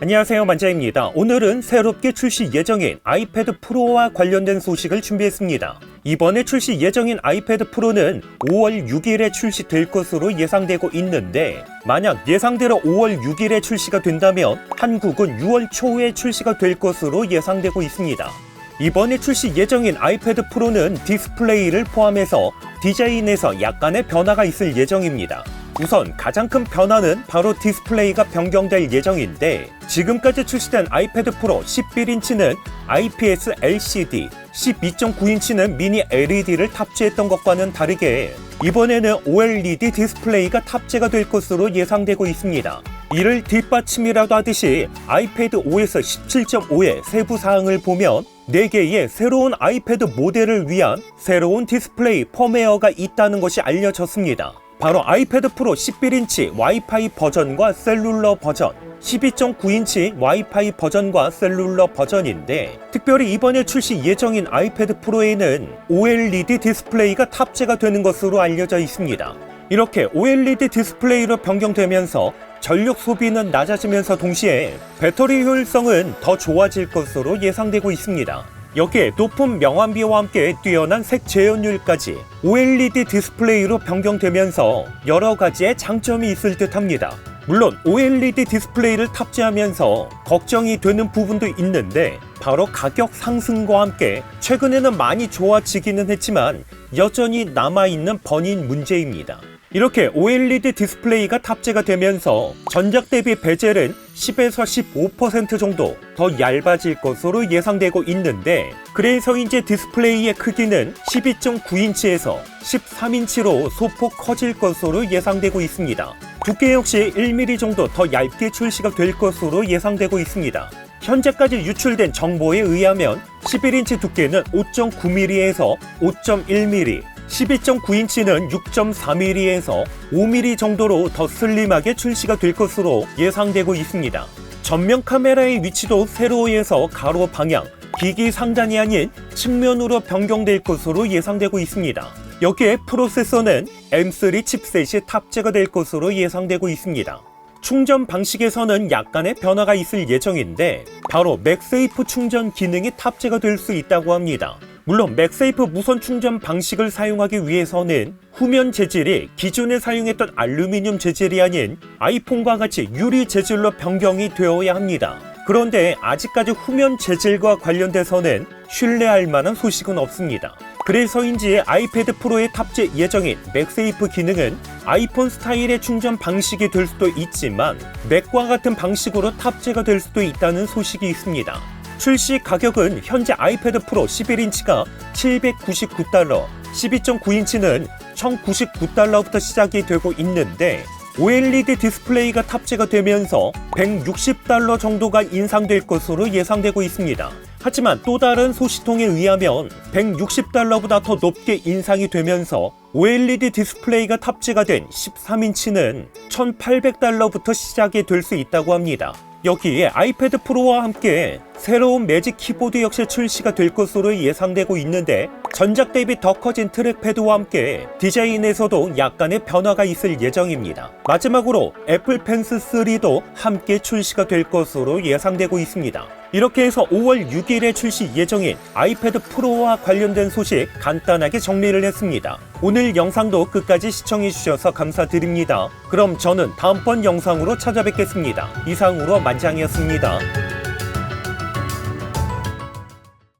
안녕하세요, 만자입니다. 오늘은 새롭게 출시 예정인 아이패드 프로와 관련된 소식을 준비했습니다. 이번에 출시 예정인 아이패드 프로는 5월 6일에 출시될 것으로 예상되고 있는데, 만약 예상대로 5월 6일에 출시가 된다면 한국은 6월 초에 출시가 될 것으로 예상되고 있습니다. 이번에 출시 예정인 아이패드 프로는 디스플레이를 포함해서 디자인에서 약간의 변화가 있을 예정입니다. 우선 가장 큰 변화는 바로 디스플레이가 변경될 예정인데, 지금까지 출시된 아이패드 프로 11인치는 IPS LCD, 12.9인치는 미니 LED를 탑재했던 것과는 다르게 이번에는 OLED 디스플레이가 탑재가 될 것으로 예상되고 있습니다. 이를 뒷받침이라도 하듯이 아이패드 OS 17.5의 세부 사항을 보면 4개의 새로운 아이패드 모델을 위한 새로운 디스플레이 펌웨어가 있다는 것이 알려졌습니다. 바로 아이패드 프로 11인치 와이파이 버전과 셀룰러 버전, 12.9인치 와이파이 버전과 셀룰러 버전인데, 특별히 이번에 출시 예정인 아이패드 프로에는 OLED 디스플레이가 탑재가 되는 것으로 알려져 있습니다. 이렇게 OLED 디스플레이로 변경되면서 전력 소비는 낮아지면서 동시에 배터리 효율성은 더 좋아질 것으로 예상되고 있습니다. 여기에 높은 명암비와 함께 뛰어난 색 재현율까지 OLED 디스플레이로 변경되면서 여러 가지의 장점이 있을 듯합니다. 물론 OLED 디스플레이를 탑재하면서 걱정이 되는 부분도 있는데, 바로 가격 상승과 함께 최근에는 많이 좋아지기는 했지만 여전히 남아있는 번인 문제입니다. 이렇게 OLED 디스플레이가 탑재가 되면서 전작 대비 베젤은 10에서 15% 정도 더 얇아질 것으로 예상되고 있는데, 그래서인지 디스플레이의 크기는 12.9인치에서 13인치로 소폭 커질 것으로 예상되고 있습니다. 두께 역시 1mm 정도 더 얇게 출시가 될 것으로 예상되고 있습니다. 현재까지 유출된 정보에 의하면 11인치 두께는 5.9mm에서 5.1mm, 12.9인치는 6.4mm에서 5mm 정도로 더 슬림하게 출시가 될 것으로 예상되고 있습니다. 전면 카메라의 위치도 세로에서 가로 방향, 기기 상단이 아닌 측면으로 변경될 것으로 예상되고 있습니다. 여기에 프로세서는 M3 칩셋이 탑재가 될 것으로 예상되고 있습니다. 충전 방식에서는 약간의 변화가 있을 예정인데, 바로 맥세이프 충전 기능이 탑재가 될 수 있다고 합니다. 물론 맥세이프 무선 충전 방식을 사용하기 위해서는 후면 재질이 기존에 사용했던 알루미늄 재질이 아닌 아이폰과 같이 유리 재질로 변경이 되어야 합니다. 그런데 아직까지 후면 재질과 관련돼서는 신뢰할 만한 소식은 없습니다. 그래서인지 아이패드 프로에 탑재 예정인 맥세이프 기능은 아이폰 스타일의 충전 방식이 될 수도 있지만 맥과 같은 방식으로 탑재가 될 수도 있다는 소식이 있습니다. 출시 가격은 현재 아이패드 프로 11인치가 $799, 12.9인치는 $1,099부터 시작이 되고 있는데, OLED 디스플레이가 탑재가 되면서 $160 정도가 인상될 것으로 예상되고 있습니다. 하지만 또 다른 소식통에 의하면 $160보다 더 높게 인상이 되면서 OLED 디스플레이가 탑재가 된 13인치는 $1,800부터 시작이 될 수 있다고 합니다. 여기에 아이패드 프로와 함께 새로운 매직 키보드 역시 출시가 될 것으로 예상되고 있는데, 전작 대비 더 커진 트랙패드와 함께 디자인에서도 약간의 변화가 있을 예정입니다. 마지막으로 애플 펜스 3도 함께 출시가 될 것으로 예상되고 있습니다. 이렇게 해서 5월 6일에 출시 예정인 아이패드 프로와 관련된 소식 간단하게 정리를 했습니다. 오늘 영상도 끝까지 시청해주셔서 감사드립니다. 그럼 저는 다음번 영상으로 찾아뵙겠습니다. 이상으로 만장이었습니다.